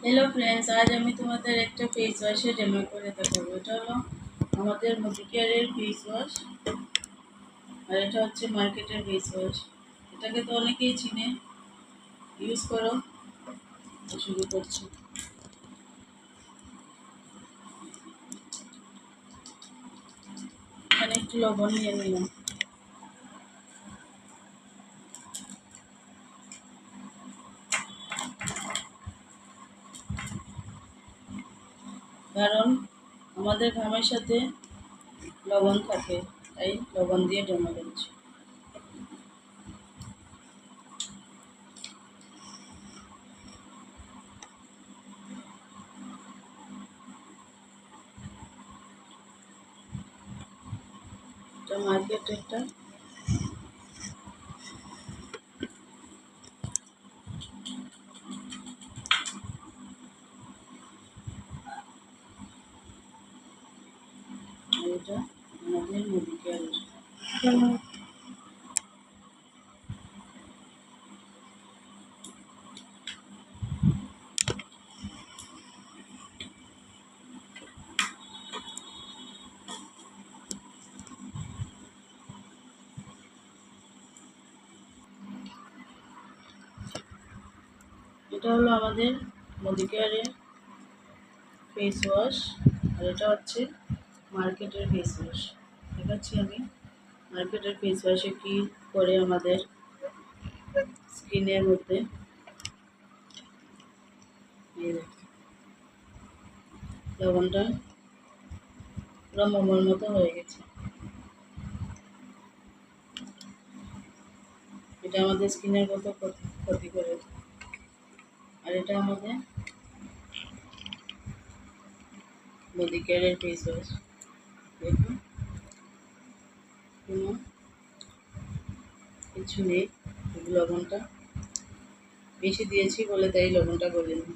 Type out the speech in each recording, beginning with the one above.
Hello friends, आज আমি তোমাদের একটা ফেস ওয়াশের ডেমো করে দেখাবো। এটা হলো আমাদের মডিকেয়ারের ফেস ওয়াশ, আর এটা হচ্ছে মার্কেটের ফেস ওয়াশ। এটাকে তো অনেকেই চিনে, ইউজ করো। শুরু করছি। এখানে একটু লবণ নিয়ে নিলাম। কারণ আমাদের ঘামের সাথে লবণ থাকে, তাই লবণ দিয়ে ডেমো করছি। এটা মার্কেটেরটা। আর এটা আমাদের মডিকেয়ারের। এটা হলো আমাদের মডিকেয়ারের ফেস ওয়াশ, আর এটা হচ্ছে মার্কেটের ফেস ওয়াশ। দেখাচ্ছি আমি মার্কেটের ফেস ওয়াশে কী করে আমাদের স্কিনের মধ্যে। এই দেখো, লবণটা পুরো মোমোর মতো হয়ে গেছে। এটা আমাদের স্কিনের কত ক্ষতি করে। আর এটা আমাদের বডি কেয়ারের ফেস ওয়াশ। দেখুন, কোনো কিছু নেই, লবণটা বেশি দিয়েছি বলে তাই লবণটা গলেনি।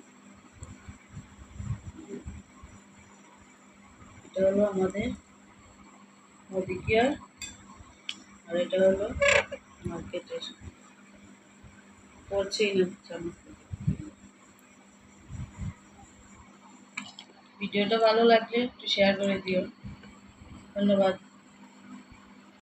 এটা হলো আমাদের বডি কেয়ার, আর এটা হলো মার্কেটের। পড়ছেই না চামচ। ভিডিওটা ভালো লাগলে একটু শেয়ার করে দিও। ধন্যবাদ।